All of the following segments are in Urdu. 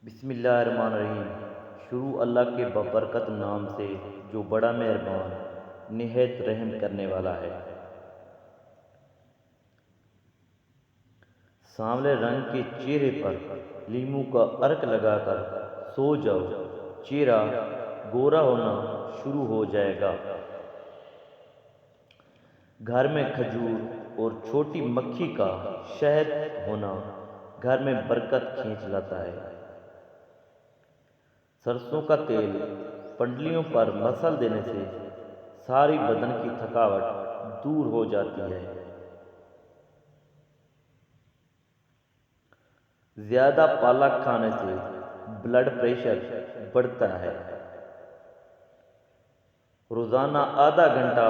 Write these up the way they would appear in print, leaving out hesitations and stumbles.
بسم اللہ الرحمن الرحیم۔ شروع اللہ کے ببرکت نام سے جو بڑا مہربان نہایت رحم کرنے والا ہے۔ سانولے رنگ کے چہرے پر لیموں کا عرق لگا کر سو جاؤ، چہرہ گورا ہونا شروع ہو جائے گا۔ گھر میں کھجور اور چھوٹی مکھی کا شہد ہونا گھر میں برکت کھینچ لاتا ہے۔ سرسوں کا تیل پنڈلیوں پر مسل دینے سے ساری بدن کی تھکاوٹ دور ہو جاتی ہے۔ زیادہ پالک کھانے سے بلڈ پریشر بڑھتا ہے۔ روزانہ آدھا گھنٹہ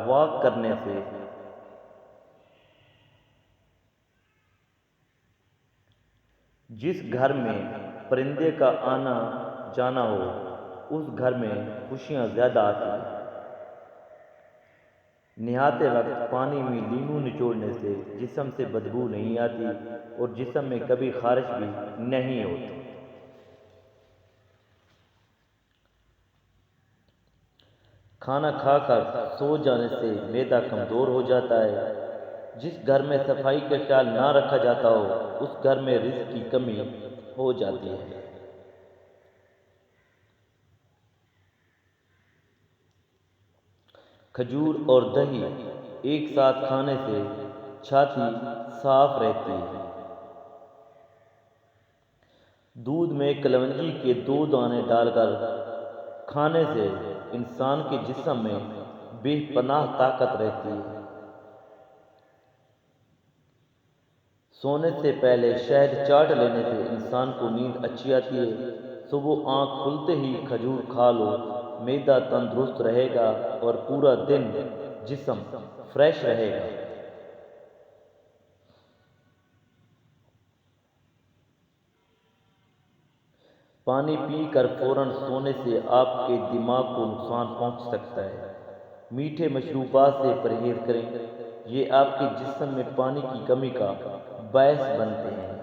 واک کرنے سے جس گھر میں پرندے کا آنا جانا ہو اس گھر میں خوشیاں زیادہ آتی ہیں۔ نہاتے وقت پانی میں لیموں نچوڑنے سے جسم سے بدبو نہیں آتی اور جسم میں کبھی خارش بھی نہیں ہوتی۔ کھانا کھا کر سو جانے سے معدہ کمزور ہو جاتا ہے۔ جس گھر میں صفائی کا خیال نہ رکھا جاتا ہو اس گھر میں رزق کی کمی ہو جاتی ہے۔ کھجور اور دہی ایک ساتھ کھانے سے چھاتی صاف رہتی ہے۔ دودھ میں کلونجی کے 2 دانے ڈال کر کھانے سے انسان کے جسم میں بے پناہ طاقت رہتی ہے۔ سونے سے پہلے شہد چاٹ لینے سے انسان کو نیند اچھی آتی ہے۔ صبح آنکھ کھلتے ہی کھجور کھا لو، معدہ تندرست رہے گا اور پورا دن جسم فریش رہے گا۔ پانی پی کر فوراً سونے سے آپ کے دماغ کو نقصان پہنچ سکتا ہے۔ میٹھے مشروبات سے پرہیز کریں، یہ آپ کے جسم میں پانی کی کمی کا باعث بنتے ہیں۔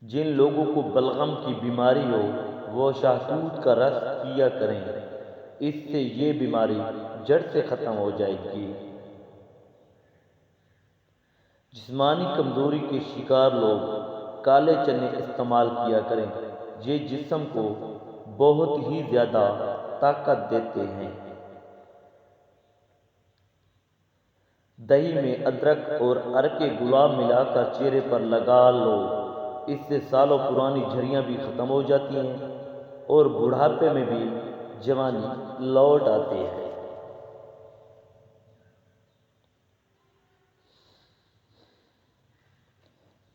جن لوگوں کو بلغم کی بیماری ہو وہ شہتوت کا رس پیا کریں، اس سے یہ بیماری جڑ سے ختم ہو جائے گی۔ جسمانی کمزوری کے شکار لوگ کالے چنے استعمال کیا کریں، یہ جسم کو بہت ہی زیادہ طاقت دیتے ہیں۔ دہی میں ادرک اور عرق گلاب ملا کر چہرے پر لگا لو، اس سے سالوں پرانی جھریاں بھی ختم ہو جاتی ہیں اور بڑھاپے میں بھی جوانی لوٹ آتی ہے۔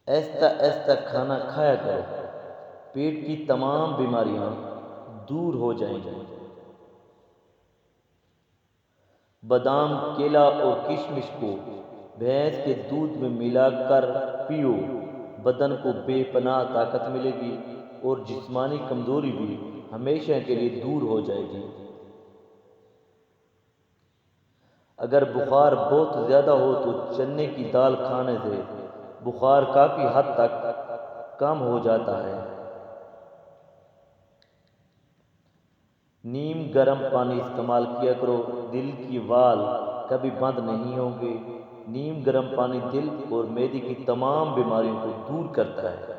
ایستا ایستا کھانا کھایا کرو، پیٹ کی تمام بیماریاں دور ہو جائیں گی۔ بادام، کیلا اور کشمش کو بھینس کے دودھ میں ملا کر پیو، بدن کو بے پناہ طاقت ملے گی اور جسمانی کمزوری بھی ہمیشہ کے لیے دور ہو جائے گی۔ اگر بخار بہت زیادہ ہو تو چنے کی دال کھانے سے بخار کافی حد تک کم ہو جاتا ہے۔ نیم گرم پانی استعمال کیا کرو، دل کی وال کبھی بند نہیں ہوں گے۔ نیم گرم پانی دل اور معدے کی تمام بیماریوں کو دور کرتا ہے۔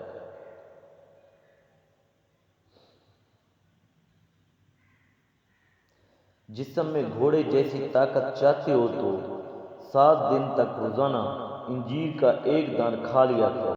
جسم میں گھوڑے جیسی طاقت چاہتے ہو تو 7 دن تک روزانہ انجیر کا 1 دانہ کھا لیا کرو۔